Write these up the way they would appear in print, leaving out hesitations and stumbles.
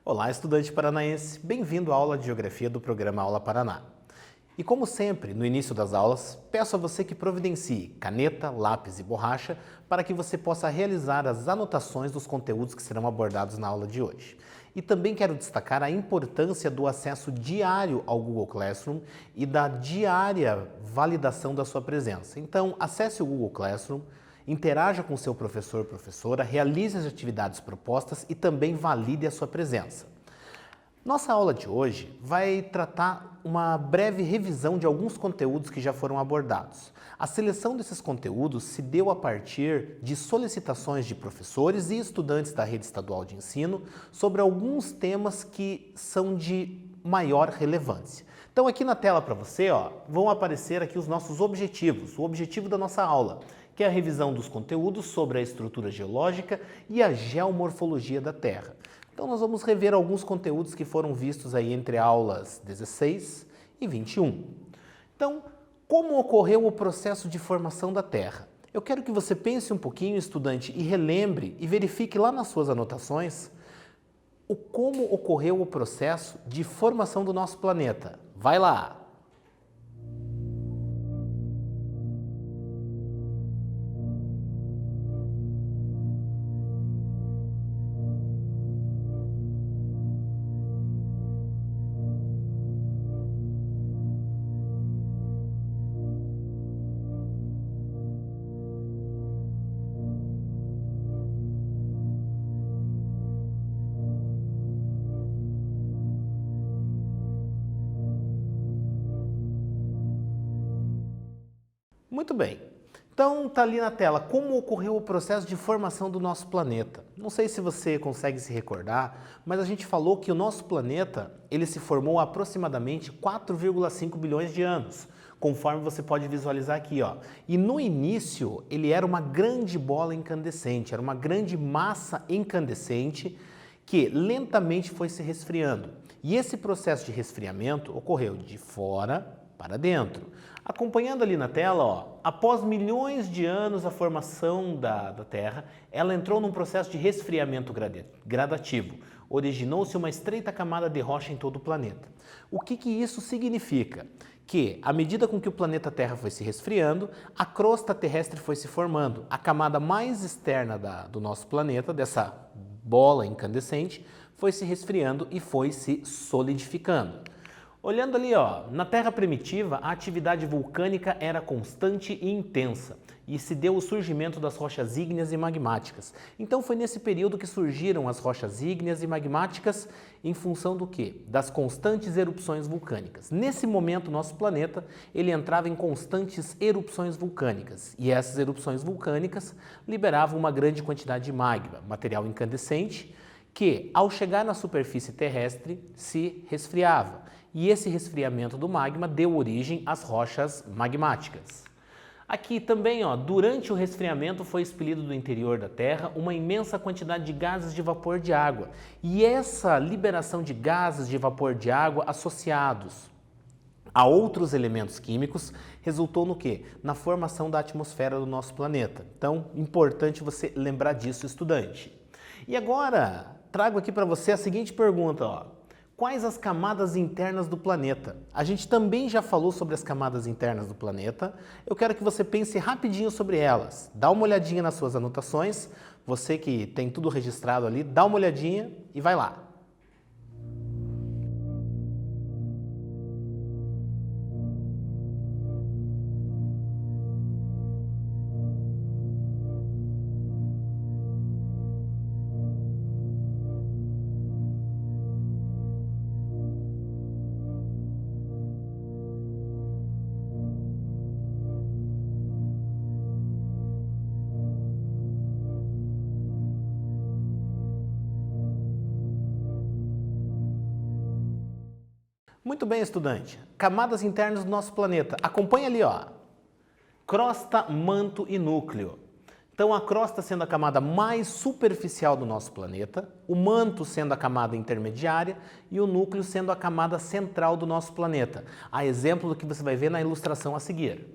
Olá, estudante paranaense, bem-vindo à aula de Geografia do programa Aula Paraná. E como sempre, no início das aulas, peço a você que providencie caneta, lápis e borracha para que você possa realizar as anotações dos conteúdos que serão abordados na aula de hoje. E também quero destacar a importância do acesso diário ao Google Classroom e da diária validação da sua presença. Então, acesse o Google Classroom, interaja com seu professor ou professora, realize as atividades propostas e também valide a sua presença. Nossa aula de hoje vai tratar uma breve revisão de alguns conteúdos que já foram abordados. A seleção desses conteúdos se deu a partir de solicitações de professores e estudantes da rede estadual de ensino sobre alguns temas que são de maior relevância. Então aqui na tela para você, vão aparecer aqui os nossos objetivos, o objetivo da nossa aula, que é a revisão dos conteúdos sobre a estrutura geológica e a geomorfologia da Terra. Então nós vamos rever alguns conteúdos que foram vistos aí entre aulas 16 e 21. Então, como ocorreu o processo de formação da Terra? Eu quero que você pense um pouquinho, estudante, e relembre e verifique lá nas suas anotações como ocorreu o processo de formação do nosso planeta. Vai lá! Muito bem, então está ali na tela como ocorreu o processo de formação do nosso planeta. Não sei se você consegue se recordar, mas a gente falou que o nosso planeta ele se formou há aproximadamente 4,5 bilhões de anos, conforme você pode visualizar aqui. E no início ele era uma grande bola incandescente, era uma grande massa incandescente que lentamente foi se resfriando. E esse processo de resfriamento ocorreu de fora para dentro. Acompanhando ali na tela, após milhões de anos a formação da Terra, ela entrou num processo de resfriamento gradativo. Originou-se uma estreita camada de rocha em todo o planeta. O que isso significa? Que, à medida com que o planeta Terra foi se resfriando, a crosta terrestre foi se formando. A camada mais externa do nosso planeta, dessa bola incandescente, foi se resfriando e foi se solidificando. Olhando ali, na Terra primitiva, a atividade vulcânica era constante e intensa e se deu o surgimento das rochas ígneas e magmáticas. Então foi nesse período que surgiram as rochas ígneas e magmáticas em função do quê? Das constantes erupções vulcânicas. Nesse momento, nosso planeta ele entrava em constantes erupções vulcânicas e essas erupções vulcânicas liberavam uma grande quantidade de magma, material incandescente, que ao chegar na superfície terrestre se resfriava. E esse resfriamento do magma deu origem às rochas magmáticas. Aqui também, durante o resfriamento foi expelido do interior da Terra uma imensa quantidade de gases de vapor de água. E essa liberação de gases de vapor de água associados a outros elementos químicos resultou no quê? Na formação da atmosfera do nosso planeta. Então, importante você lembrar disso, estudante. E agora, trago aqui para você a seguinte pergunta, Quais as camadas internas do planeta? A gente também já falou sobre as camadas internas do planeta. Eu quero que você pense rapidinho sobre elas. Dá uma olhadinha nas suas anotações. Você que tem tudo registrado ali, dá uma olhadinha e vai lá. Muito bem, estudante. Camadas internas do nosso planeta. Acompanha ali, Crosta, manto e núcleo. Então, a crosta sendo a camada mais superficial do nosso planeta, o manto sendo a camada intermediária e o núcleo sendo a camada central do nosso planeta. A exemplo do que você vai ver na ilustração a seguir.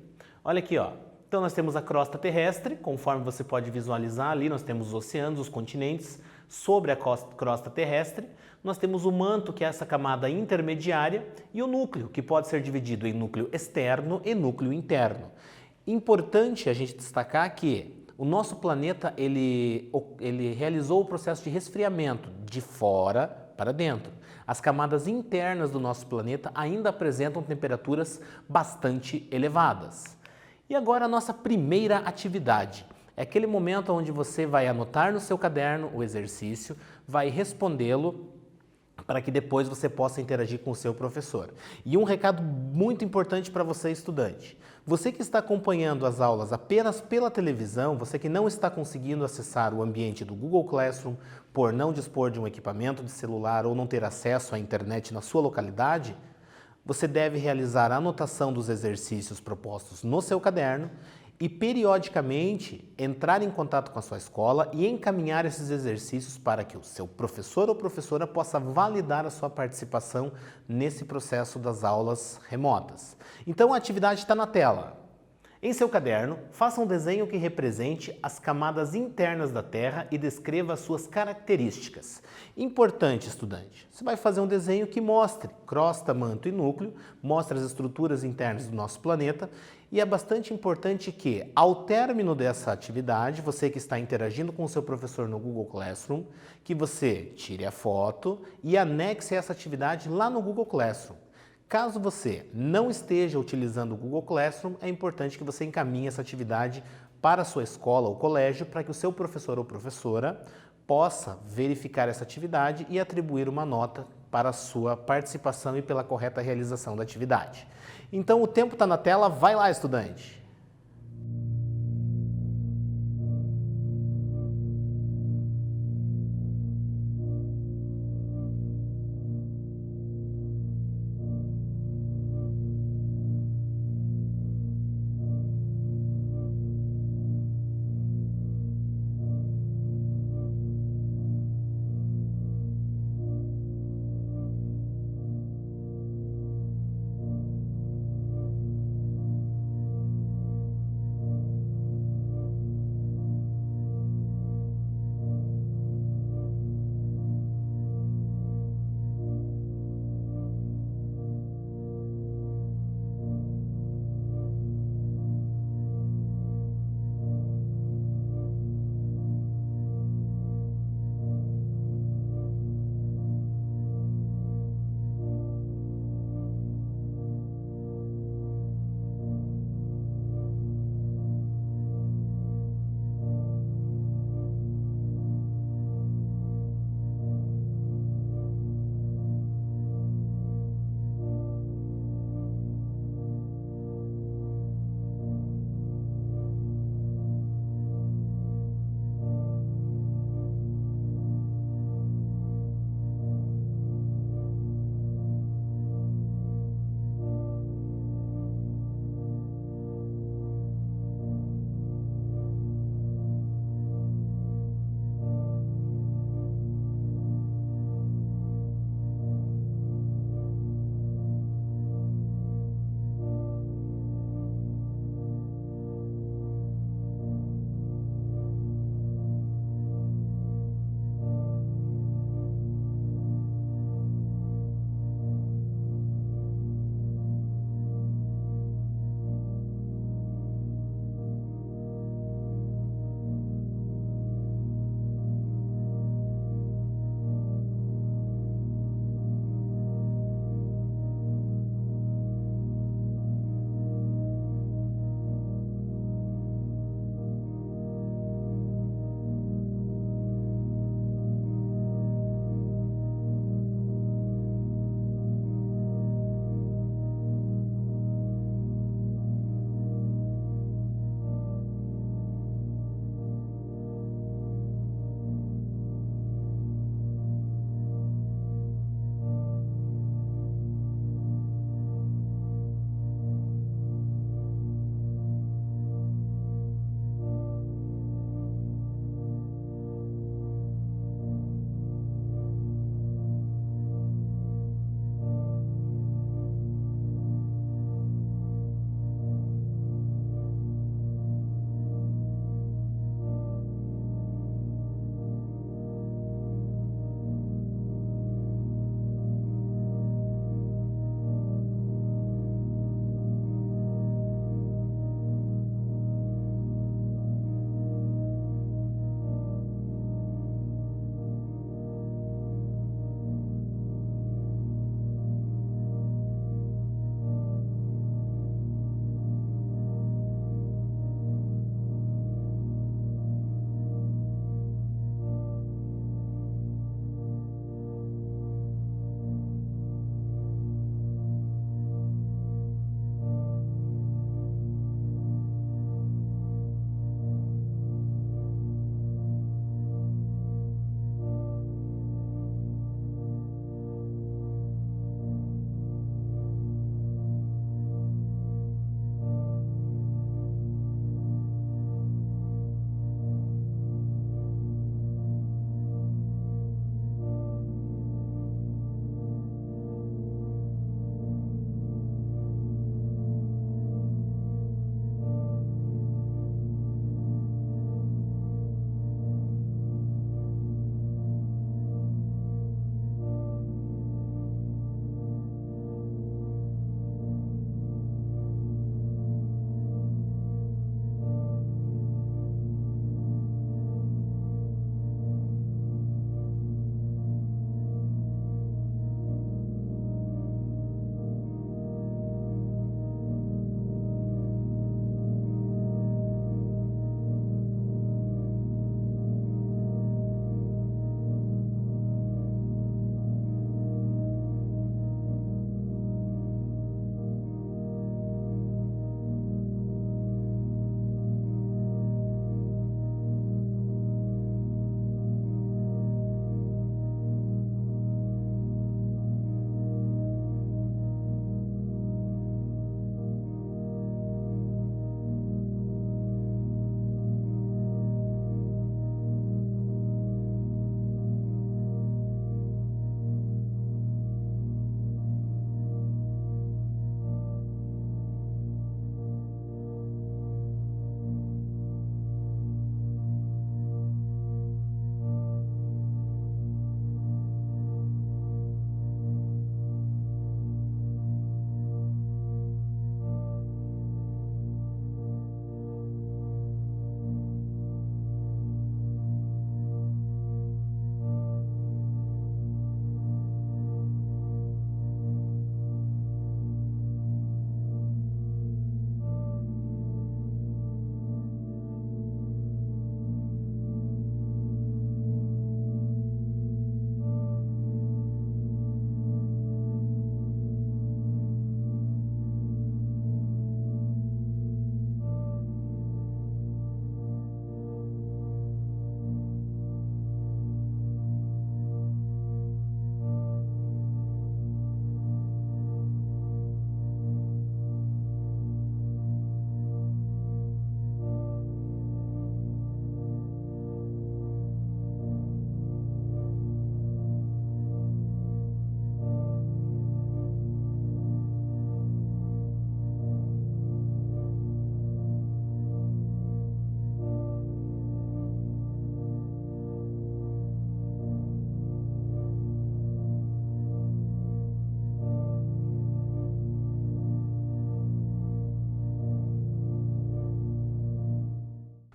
Olha aqui, ó. Então nós temos a crosta terrestre, conforme você pode visualizar ali, nós temos os oceanos, os continentes sobre a crosta terrestre. Nós temos o manto, que é essa camada intermediária, e o núcleo, que pode ser dividido em núcleo externo e núcleo interno. Importante a gente destacar que o nosso planeta ele realizou o processo de resfriamento de fora para dentro. As camadas internas do nosso planeta ainda apresentam temperaturas bastante elevadas. E agora a nossa primeira atividade. É aquele momento onde você vai anotar no seu caderno o exercício, vai respondê-lo para que depois você possa interagir com o seu professor. E um recado muito importante para você, estudante. Você que está acompanhando as aulas apenas pela televisão, você que não está conseguindo acessar o ambiente do Google Classroom por não dispor de um equipamento de celular ou não ter acesso à internet na sua localidade, você deve realizar a anotação dos exercícios propostos no seu caderno e periodicamente entrar em contato com a sua escola e encaminhar esses exercícios para que o seu professor ou professora possa validar a sua participação nesse processo das aulas remotas. Então a atividade está na tela. Em seu caderno, faça um desenho que represente as camadas internas da Terra e descreva as suas características. Importante, estudante, você vai fazer um desenho que mostre crosta, manto e núcleo, mostre as estruturas internas do nosso planeta e é bastante importante que, ao término dessa atividade, você que está interagindo com o seu professor no Google Classroom, que você tire a foto e anexe essa atividade lá no Google Classroom. Caso você não esteja utilizando o Google Classroom, é importante que você encaminhe essa atividade para a sua escola ou colégio para que o seu professor ou professora possa verificar essa atividade e atribuir uma nota para a sua participação e pela correta realização da atividade. Então o tempo está na tela, vai lá, estudante!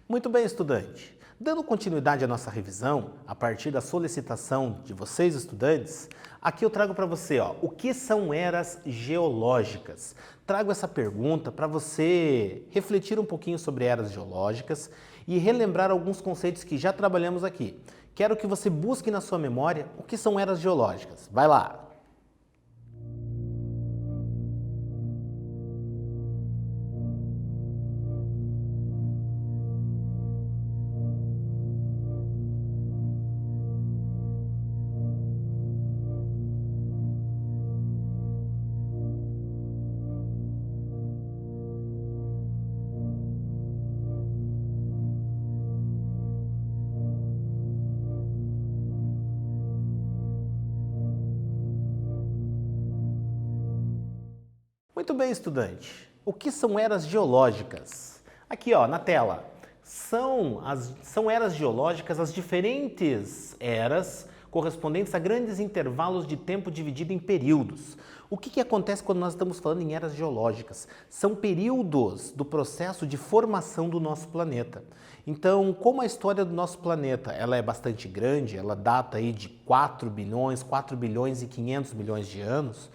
Muito bem, estudante. Dando continuidade à nossa revisão, a partir da solicitação de vocês, estudantes, aqui eu trago para você, o que são eras geológicas? Trago essa pergunta para você refletir um pouquinho sobre eras geológicas e relembrar alguns conceitos que já trabalhamos aqui. Quero que você busque na sua memória o que são eras geológicas. Vai lá! Muito bem, estudante. O que são eras geológicas? Aqui, na tela. São eras geológicas as diferentes eras correspondentes a grandes intervalos de tempo dividido em períodos. O que acontece quando nós estamos falando em eras geológicas? São períodos do processo de formação do nosso planeta. Então, como a história do nosso planeta ela é bastante grande, ela data aí de 4 bilhões e 500 milhões de anos,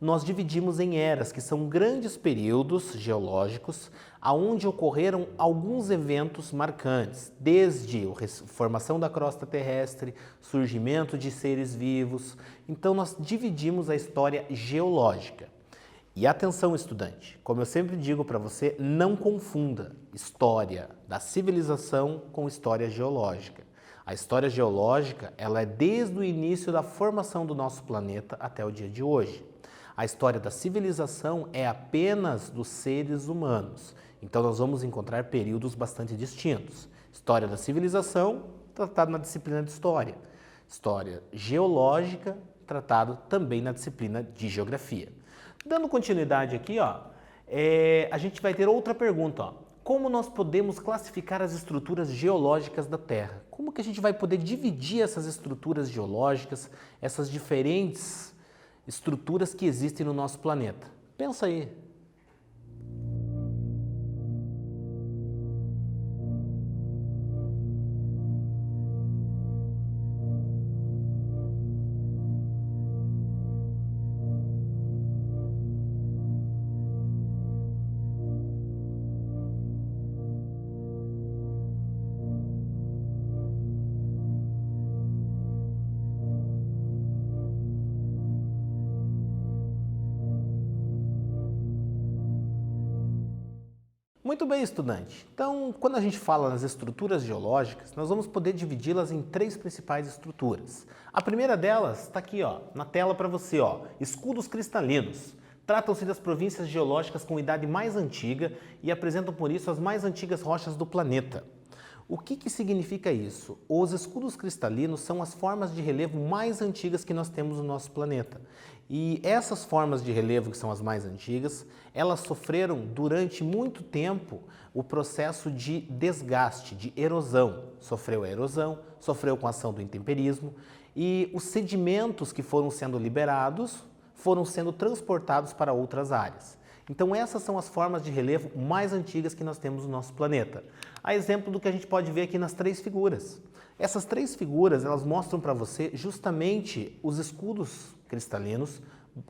nós dividimos em eras, que são grandes períodos geológicos, onde ocorreram alguns eventos marcantes, desde a formação da crosta terrestre, surgimento de seres vivos. Então, nós dividimos a história geológica. E atenção, estudante, como eu sempre digo para você, não confunda história da civilização com história geológica. A história geológica, ela é desde o início da formação do nosso planeta até o dia de hoje. A história da civilização é apenas dos seres humanos. Então, nós vamos encontrar períodos bastante distintos. História da civilização, tratado na disciplina de História. História geológica, tratado também na disciplina de Geografia. Dando continuidade aqui, a gente vai ter outra pergunta. Como nós podemos classificar as estruturas geológicas da Terra? Como que a gente vai poder dividir essas estruturas geológicas, essas diferentes estruturas que existem no nosso planeta? Pensa aí. Muito bem, estudante. Então, quando a gente fala nas estruturas geológicas, nós vamos poder dividi-las em 3 principais estruturas. A primeira delas está aqui, na tela para você, escudos cristalinos. Tratam-se das províncias geológicas com idade mais antiga e apresentam, por isso, as mais antigas rochas do planeta. O que significa isso? Os escudos cristalinos são as formas de relevo mais antigas que nós temos no nosso planeta. E essas formas de relevo, que são as mais antigas, elas sofreram durante muito tempo o processo de desgaste, de erosão. Sofreu a erosão, sofreu com a ação do intemperismo e os sedimentos que foram sendo liberados foram sendo transportados para outras áreas. Então essas são as formas de relevo mais antigas que nós temos no nosso planeta. A exemplo do que a gente pode ver aqui nas 3 figuras. Essas 3 figuras, elas mostram para você justamente os escudos cristalinos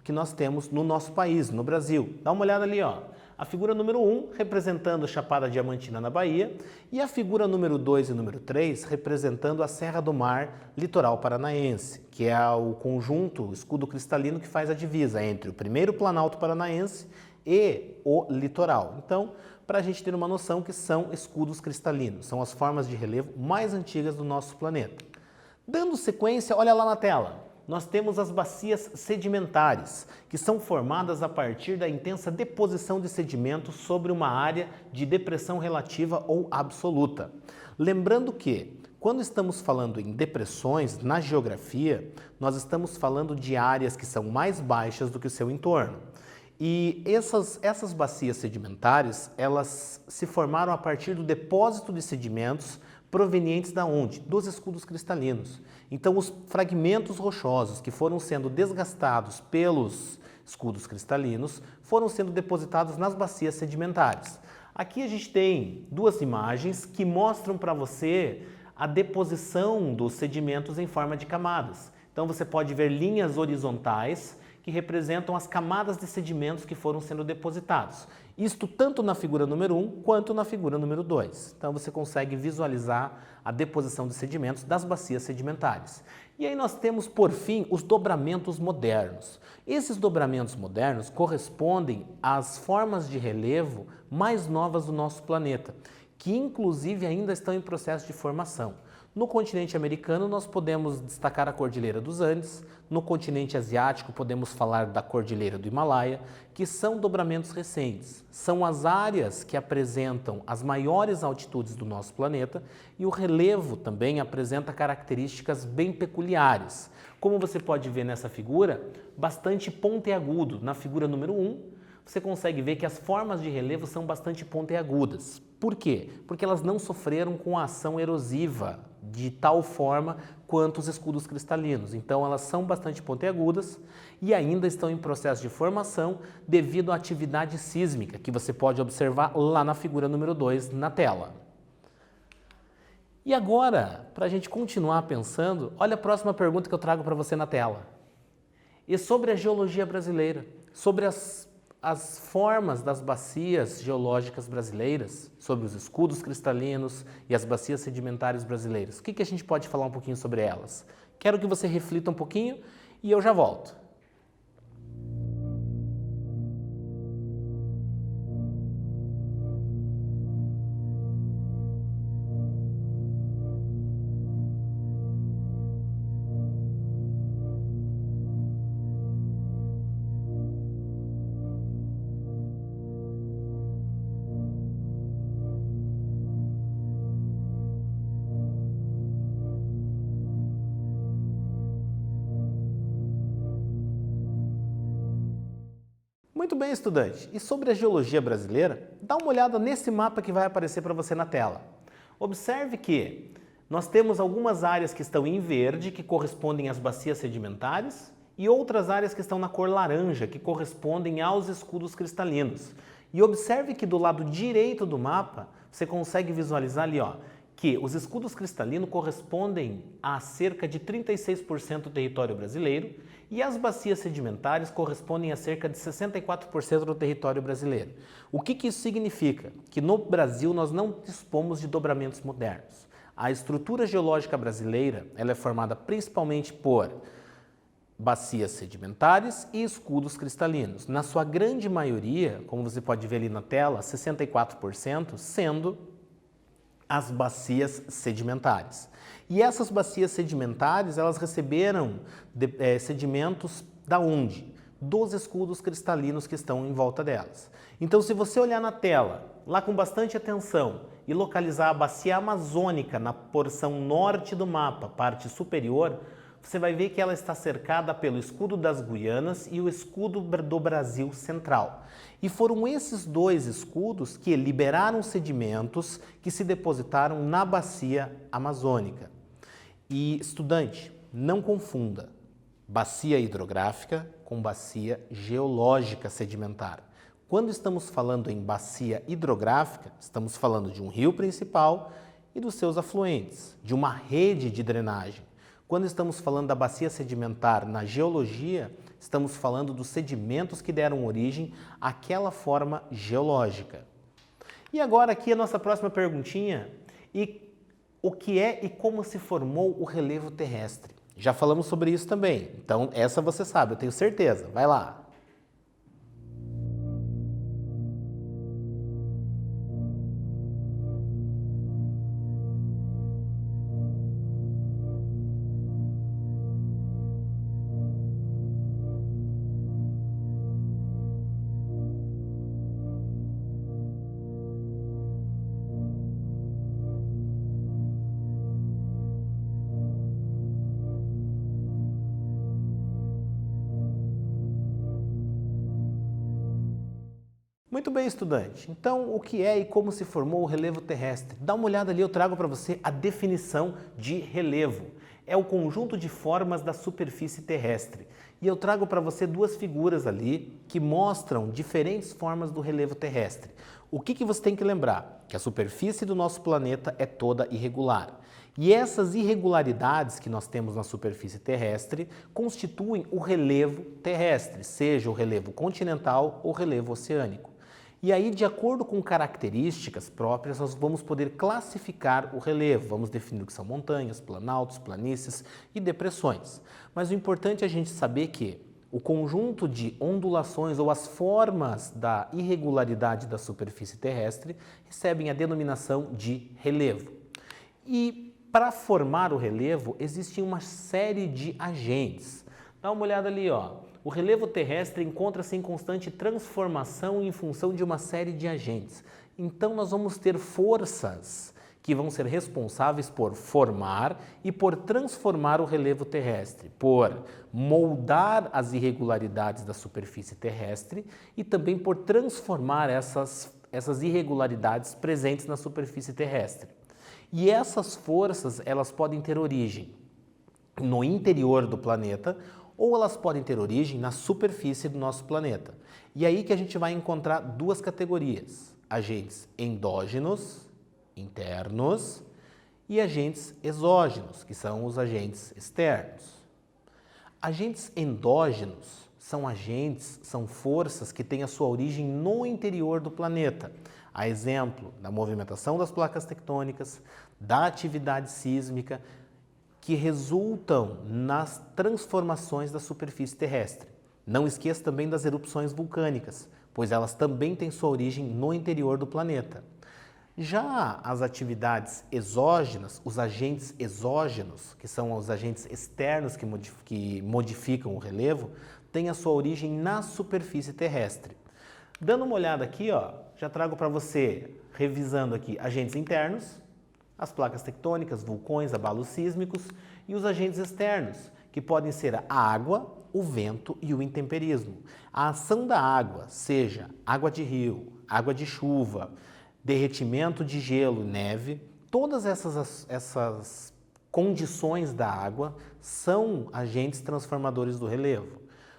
que nós temos no nosso país, no Brasil. Dá uma olhada ali, A figura número 1 representando a Chapada Diamantina na Bahia e a figura número 2 e número 3 representando a Serra do Mar, litoral paranaense, que é o conjunto, o escudo cristalino que faz a divisa entre o primeiro Planalto Paranaense e o litoral. Então, para a gente ter uma noção que são escudos cristalinos, são as formas de relevo mais antigas do nosso planeta. Dando sequência, olha lá na tela, nós temos as bacias sedimentares, que são formadas a partir da intensa deposição de sedimentos sobre uma área de depressão relativa ou absoluta. Lembrando que, quando estamos falando em depressões na geografia, nós estamos falando de áreas que são mais baixas do que o seu entorno. E essas bacias sedimentares, elas se formaram a partir do depósito de sedimentos provenientes da onde? Dos escudos cristalinos. Então, os fragmentos rochosos que foram sendo desgastados pelos escudos cristalinos foram sendo depositados nas bacias sedimentares. Aqui a gente tem duas imagens que mostram para você a deposição dos sedimentos em forma de camadas. Então você pode ver linhas horizontais que representam as camadas de sedimentos que foram sendo depositados. Isto tanto na figura número 1 quanto na figura número 2. Então você consegue visualizar a deposição de sedimentos das bacias sedimentares. E aí nós temos, por fim, os dobramentos modernos. Esses dobramentos modernos correspondem às formas de relevo mais novas do nosso planeta, que inclusive ainda estão em processo de formação. No continente americano, nós podemos destacar a Cordilheira dos Andes. No continente asiático, podemos falar da Cordilheira do Himalaia, que são dobramentos recentes. São as áreas que apresentam as maiores altitudes do nosso planeta e o relevo também apresenta características bem peculiares. Como você pode ver nessa figura, bastante pontiagudo. Na figura número 1, você consegue ver que as formas de relevo são bastante pontiagudas. Por quê? Porque elas não sofreram com a ação erosiva de tal forma quanto os escudos cristalinos. Então elas são bastante pontiagudas e ainda estão em processo de formação devido à atividade sísmica, que você pode observar lá na figura número 2 na tela. E agora, para a gente continuar pensando, olha a próxima pergunta que eu trago para você na tela. E sobre a geologia brasileira, sobre as formas das bacias geológicas brasileiras, sobre os escudos cristalinos e as bacias sedimentares brasileiras. O que a gente pode falar um pouquinho sobre elas? Quero que você reflita um pouquinho e eu já volto. Muito bem, estudante. E sobre a geologia brasileira, dá uma olhada nesse mapa que vai aparecer para você na tela. Observe que nós temos algumas áreas que estão em verde, que correspondem às bacias sedimentares, e outras áreas que estão na cor laranja, que correspondem aos escudos cristalinos. E observe que do lado direito do mapa, você consegue visualizar ali, ó, que os escudos cristalinos correspondem a cerca de 36% do território brasileiro e as bacias sedimentares correspondem a cerca de 64% do território brasileiro. O que isso significa? Que no Brasil nós não dispomos de dobramentos modernos. A estrutura geológica brasileira ela é formada principalmente por bacias sedimentares e escudos cristalinos. Na sua grande maioria, como você pode ver ali na tela, 64% sendo as bacias sedimentares. E essas bacias sedimentares, elas receberam sedimentos da onde? Dos escudos cristalinos que estão em volta delas. Então, se você olhar na tela, lá com bastante atenção, e localizar a bacia amazônica na porção norte do mapa, parte superior, você vai ver que ela está cercada pelo escudo das Guianas e o escudo do Brasil Central. E foram esses dois escudos que liberaram sedimentos que se depositaram na bacia amazônica. E, estudante, não confunda bacia hidrográfica com bacia geológica sedimentar. Quando estamos falando em bacia hidrográfica, estamos falando de um rio principal e dos seus afluentes, de uma rede de drenagem. Quando estamos falando da bacia sedimentar na geologia, estamos falando dos sedimentos que deram origem àquela forma geológica. E agora aqui a nossa próxima perguntinha, e o que é e como se formou o relevo terrestre? Já falamos sobre isso também, então essa você sabe, eu tenho certeza, vai lá. Muito bem, estudante. Então, o que é e como se formou o relevo terrestre? Dá uma olhada ali, eu trago para você a definição de relevo. É o conjunto de formas da superfície terrestre. E eu trago para você duas figuras ali que mostram diferentes formas do relevo terrestre. O que você tem que lembrar? Que a superfície do nosso planeta é toda irregular. E essas irregularidades que nós temos na superfície terrestre constituem o relevo terrestre, seja o relevo continental ou relevo oceânico. E aí, de acordo com características próprias, nós vamos poder classificar o relevo. Vamos definir o que são montanhas, planaltos, planícies e depressões. Mas o importante é a gente saber que o conjunto de ondulações ou as formas da irregularidade da superfície terrestre recebem a denominação de relevo. E para formar o relevo, existe uma série de agentes. Dá uma olhada ali, ó. O relevo terrestre encontra-se em constante transformação em função de uma série de agentes. Então, nós vamos ter forças que vão ser responsáveis por formar e por transformar o relevo terrestre, por moldar as irregularidades da superfície terrestre e também por transformar essas irregularidades presentes na superfície terrestre. E essas forças, elas podem ter origem no interior do planeta ou elas podem ter origem na superfície do nosso planeta. E aí que a gente vai encontrar duas categorias: agentes endógenos, internos, e agentes exógenos, que são os agentes externos. Agentes endógenos são forças que têm a sua origem no interior do planeta. A exemplo da movimentação das placas tectônicas, da atividade sísmica, que resultam nas transformações da superfície terrestre. Não esqueça também das erupções vulcânicas, pois elas também têm sua origem no interior do planeta. Já as atividades exógenas, os agentes exógenos, que são os agentes externos que modificam o relevo, têm a sua origem na superfície terrestre. Dando uma olhada aqui, ó, já trago para você, revisando aqui, agentes internos, as placas tectônicas, vulcões, abalos sísmicos, e os agentes externos, que podem ser a água, o vento e o intemperismo. A ação da água, seja água de rio, água de chuva, derretimento de gelo, neve, todas essas condições da água são agentes transformadores do relevo.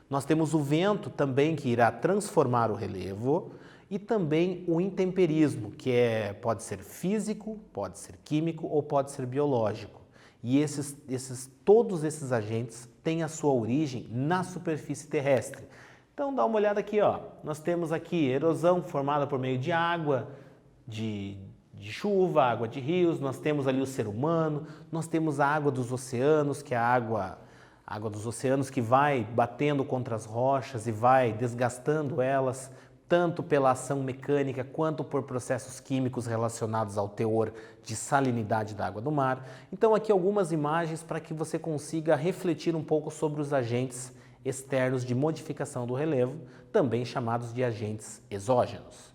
Nós temos o vento também que irá transformar o relevo e também o intemperismo, que pode ser físico, pode ser químico ou pode ser biológico. E todos esses agentes têm a sua origem na superfície terrestre. Então dá uma olhada aqui, ó. Nós temos aqui erosão formada por meio de água, de chuva, água de rios, nós temos ali o ser humano, nós temos a água dos oceanos, que é a água dos oceanos que vai batendo contra as rochas e vai desgastando elas, tanto pela ação mecânica quanto por processos químicos relacionados ao teor de salinidade da água do mar. Então aqui algumas imagens para que você consiga refletir um pouco sobre os agentes externos de modificação do relevo, também chamados de agentes exógenos.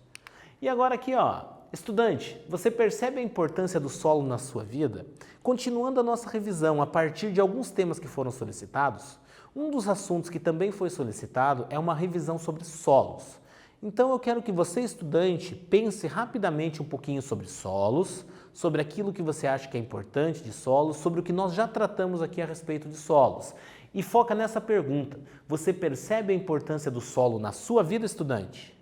E agora aqui, ó, estudante, você percebe a importância do solo na sua vida? Continuando a nossa revisão a partir de alguns temas que foram solicitados, um dos assuntos que também foi solicitado é uma revisão sobre solos. Então eu quero que você, estudante, pense rapidamente um pouquinho sobre solos, sobre aquilo que você acha que é importante de solos, sobre o que nós já tratamos aqui a respeito de solos. E foca nessa pergunta: você percebe a importância do solo na sua vida, estudante?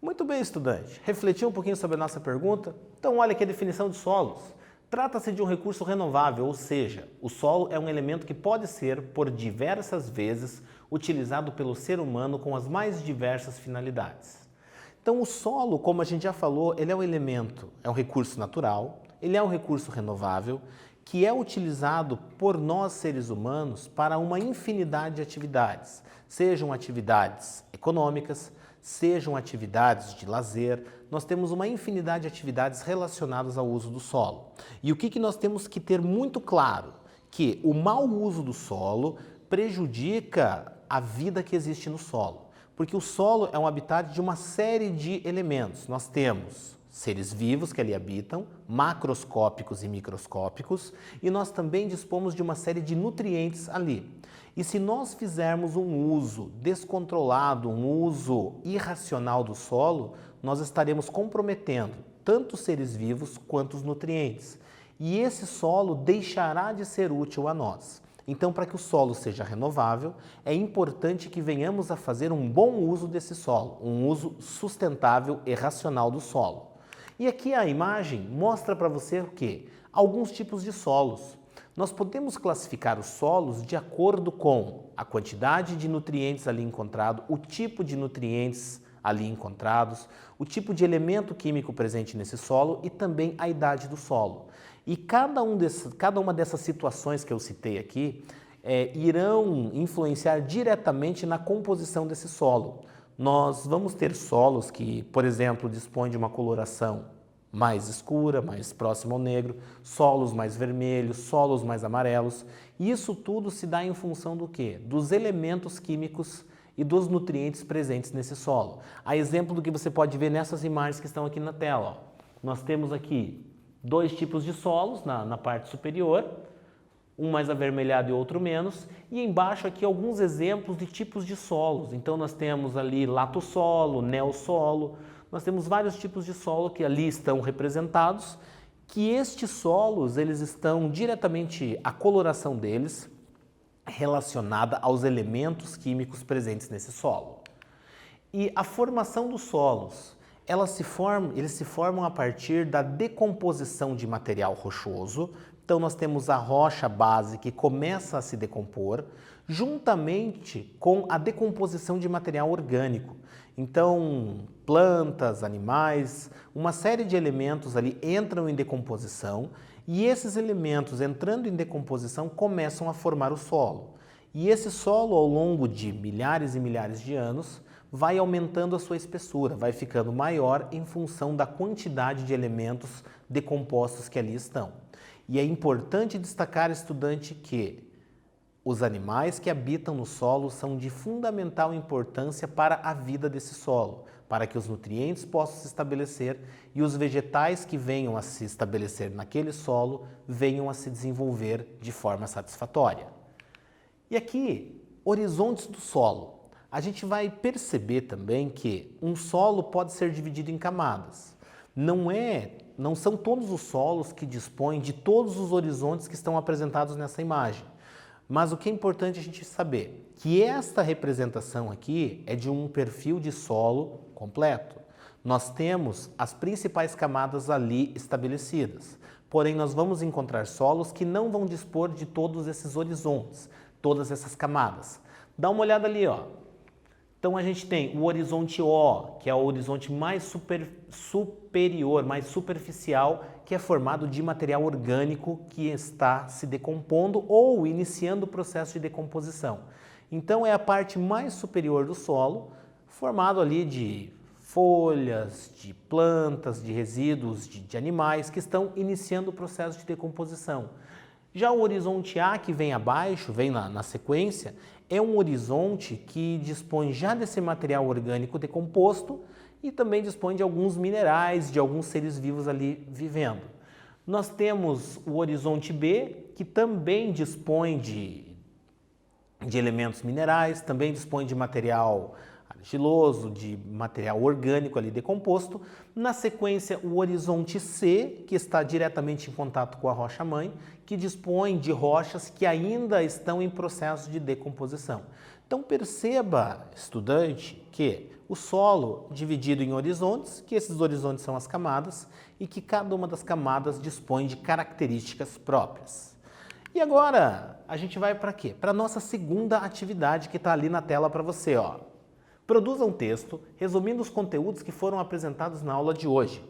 Muito bem, estudante. Refletiu um pouquinho sobre a nossa pergunta? Então, olha aqui a definição de solos. Trata-se de um recurso renovável, ou seja, o solo é um elemento que pode ser, por diversas vezes, utilizado pelo ser humano com as mais diversas finalidades. Então, o solo, como a gente já falou, ele é um elemento, é um recurso natural, ele é um recurso renovável, que é utilizado por nós, seres humanos, para uma infinidade de atividades, sejam atividades econômicas, sejam atividades de lazer, nós temos uma infinidade de atividades relacionadas ao uso do solo. E o que nós temos que ter muito claro? Que o mau uso do solo prejudica a vida que existe no solo. Porque o solo é um habitat de uma série de elementos. Nós temos seres vivos que ali habitam, macroscópicos e microscópicos, e nós também dispomos de uma série de nutrientes ali. E se nós fizermos um uso descontrolado, um uso irracional do solo, nós estaremos comprometendo tanto os seres vivos quanto os nutrientes. E esse solo deixará de ser útil a nós. Então, para que o solo seja renovável, é importante que venhamos a fazer um bom uso desse solo, um uso sustentável e racional do solo. E aqui a imagem mostra para você o quê? Alguns tipos de solos. Nós podemos classificar os solos de acordo com a quantidade de nutrientes ali encontrado, o tipo de nutrientes ali encontrados, o tipo de elemento químico presente nesse solo e também a idade do solo. E cada uma dessas situações que eu citei aqui irão influenciar diretamente na composição desse solo. Nós vamos ter solos que, por exemplo, dispõem de uma coloração mais escura, mais próxima ao negro, solos mais vermelhos, solos mais amarelos. E isso tudo se dá em função do quê? Dos elementos químicos e dos nutrientes presentes nesse solo. A exemplo do que você pode ver nessas imagens que estão aqui na tela. Ó. Nós temos aqui dois tipos de solos na parte superior, um mais avermelhado e outro menos, e embaixo aqui alguns exemplos de tipos de solos. Então nós temos ali latossolo, neossolo, nós temos vários tipos de solo que ali estão representados, que estes solos, eles estão diretamente, a coloração deles, relacionada aos elementos químicos presentes nesse solo. E a formação dos solos, eles se formam a partir da decomposição de material rochoso. Então nós temos a rocha base que começa a se decompor, juntamente com a decomposição de material orgânico. Então, plantas, animais, uma série de elementos ali entram em decomposição e esses elementos entrando em decomposição começam a formar o solo. E esse solo, ao longo de milhares e milhares de anos, vai aumentando a sua espessura, vai ficando maior em função da quantidade de elementos decompostos que ali estão. E é importante destacar, estudante, que os animais que habitam no solo são de fundamental importância para a vida desse solo, para que os nutrientes possam se estabelecer e os vegetais que venham a se estabelecer naquele solo venham a se desenvolver de forma satisfatória. E aqui, horizontes do solo. A gente vai perceber também que um solo pode ser dividido em camadas. Não são todos os solos que dispõem de todos os horizontes que estão apresentados nessa imagem. Mas o que é importante a gente saber? Que esta representação aqui é de um perfil de solo completo. Nós temos as principais camadas ali estabelecidas. Porém, nós vamos encontrar solos que não vão dispor de todos esses horizontes, todas essas camadas. Dá uma olhada ali, ó. Então a gente tem o horizonte O, que é o horizonte mais superior, mais superficial, que é formado de material orgânico que está se decompondo ou iniciando o processo de decomposição. Então é a parte mais superior do solo, formado ali de folhas, de plantas, de resíduos de animais que estão iniciando o processo de decomposição. Já o horizonte A, que vem abaixo, vem na sequência, é um horizonte que dispõe já desse material orgânico decomposto e também dispõe de alguns minerais, de alguns seres vivos ali vivendo. Nós temos o horizonte B, que também dispõe de elementos minerais, também dispõe de material argiloso, de material orgânico ali decomposto. Na sequência, o horizonte C, que está diretamente em contato com a rocha-mãe, que dispõe de rochas que ainda estão em processo de decomposição. Então perceba, estudante, que o solo dividido em horizontes, que esses horizontes são as camadas e que cada uma das camadas dispõe de características próprias. E agora a gente vai para quê? Para a nossa segunda atividade que está ali na tela para você, ó. Produza um texto resumindo os conteúdos que foram apresentados na aula de hoje.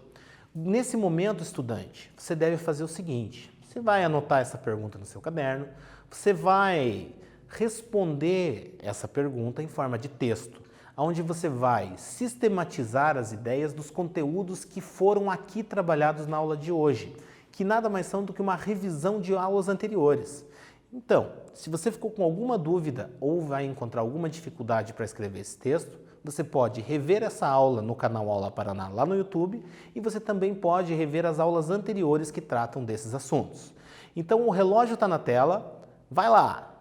Nesse momento, estudante, você deve fazer o seguinte: você vai anotar essa pergunta no seu caderno, você vai responder essa pergunta em forma de texto, onde você vai sistematizar as ideias dos conteúdos que foram aqui trabalhados na aula de hoje, que nada mais são do que uma revisão de aulas anteriores. Então, se você ficou com alguma dúvida ou vai encontrar alguma dificuldade para escrever esse texto, você pode rever essa aula no canal Aula Paraná lá no YouTube e você também pode rever as aulas anteriores que tratam desses assuntos. Então o relógio está na tela, vai lá!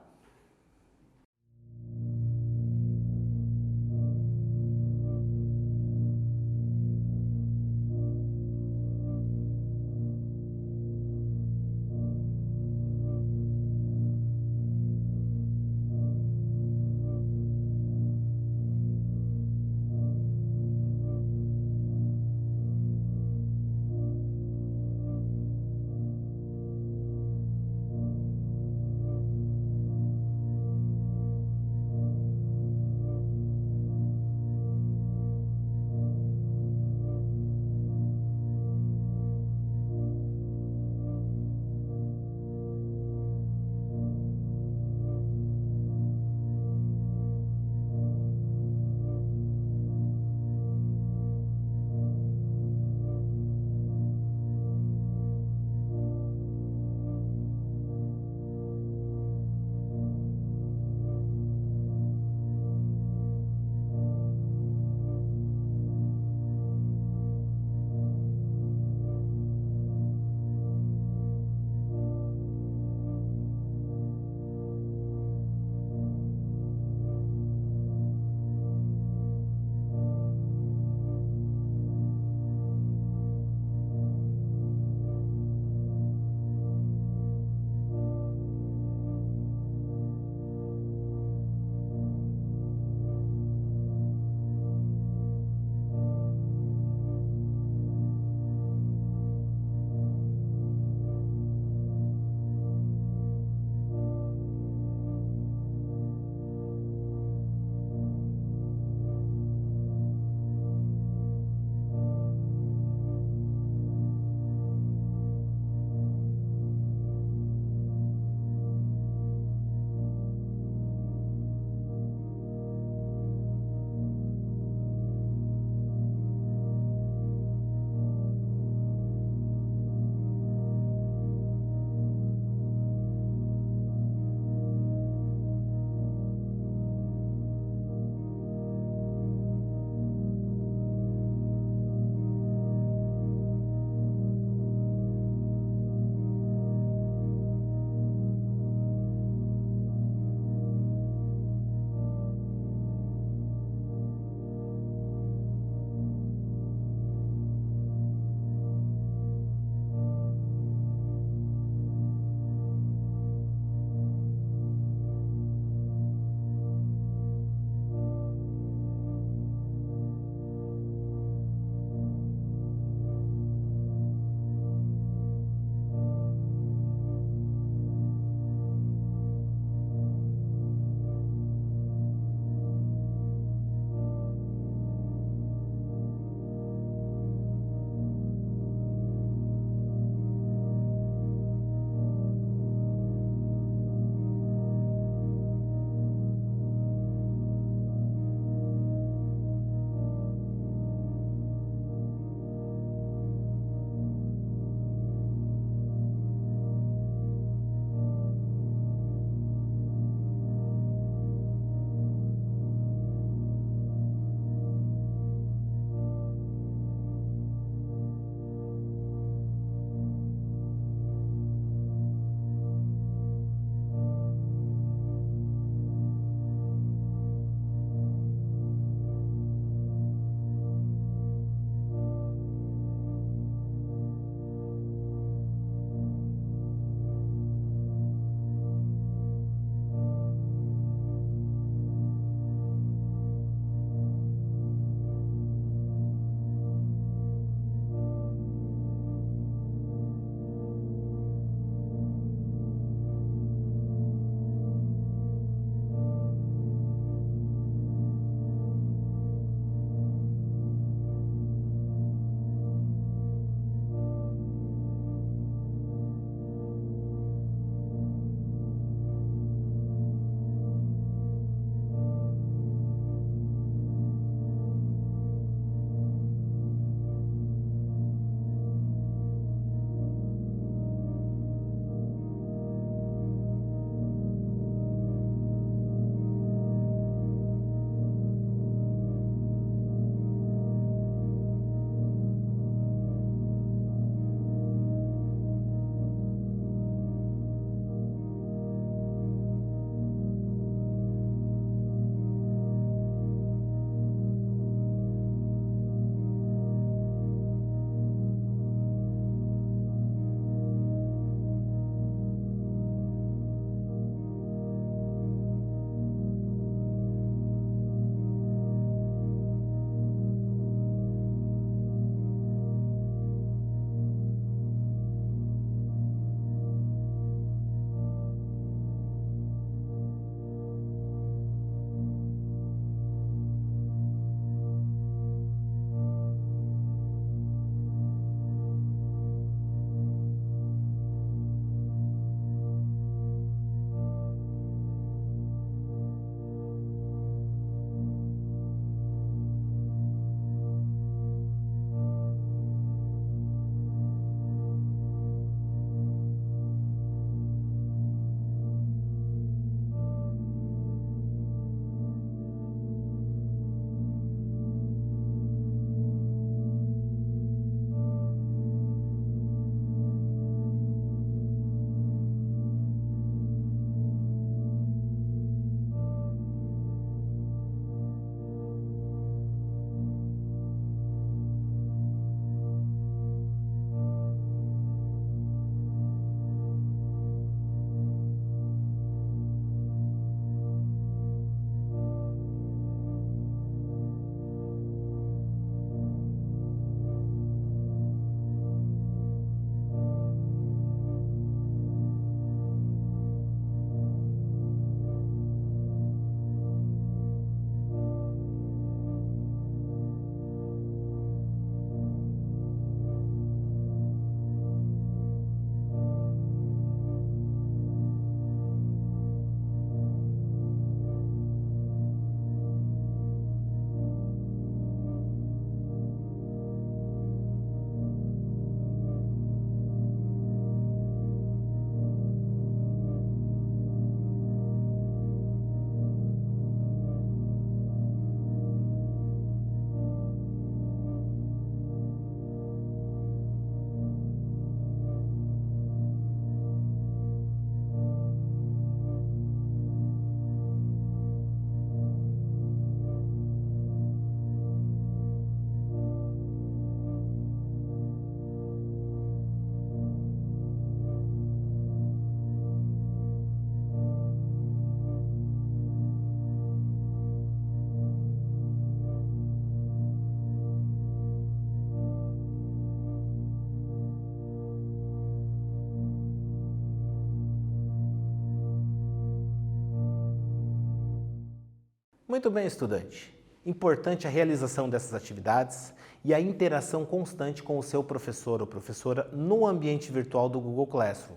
Muito bem, estudante. Importante a realização dessas atividades e a interação constante com o seu professor ou professora no ambiente virtual do Google Classroom.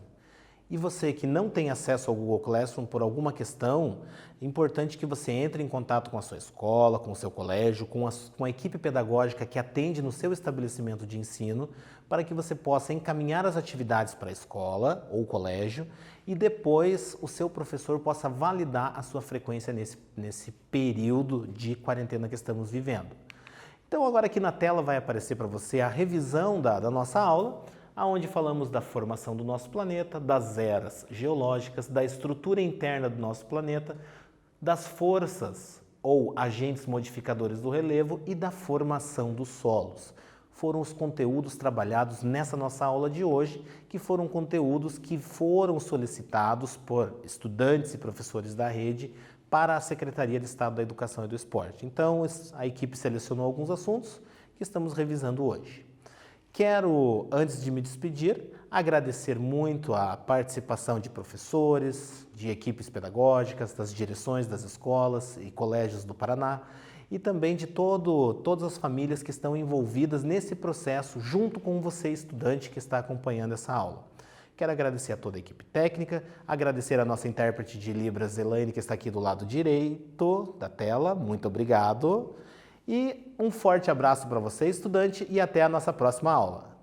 E você que não tem acesso ao Google Classroom por alguma questão, é importante que você entre em contato com a sua escola, com o seu colégio, com a equipe pedagógica que atende no seu estabelecimento de ensino, para que você possa encaminhar as atividades para a escola ou colégio e depois o seu professor possa validar a sua frequência nesse período de quarentena que estamos vivendo. Então agora aqui na tela vai aparecer para você a revisão da nossa aula, onde falamos da formação do nosso planeta, das eras geológicas, da estrutura interna do nosso planeta, das forças ou agentes modificadores do relevo e da formação dos solos. Foram os conteúdos trabalhados nessa nossa aula de hoje, que foram conteúdos que foram solicitados por estudantes e professores da rede para a Secretaria de Estado da Educação e do Esporte. Então, a equipe selecionou alguns assuntos que estamos revisando hoje. Quero, antes de me despedir, agradecer muito a participação de professores, de equipes pedagógicas, das direções das escolas e colégios do Paraná e também de todas as famílias que estão envolvidas nesse processo junto com você, estudante que está acompanhando essa aula. Quero agradecer a toda a equipe técnica, agradecer a nossa intérprete de Libras, Elaine, que está aqui do lado direito da tela. Muito obrigado. E um forte abraço para você, estudante, e até a nossa próxima aula.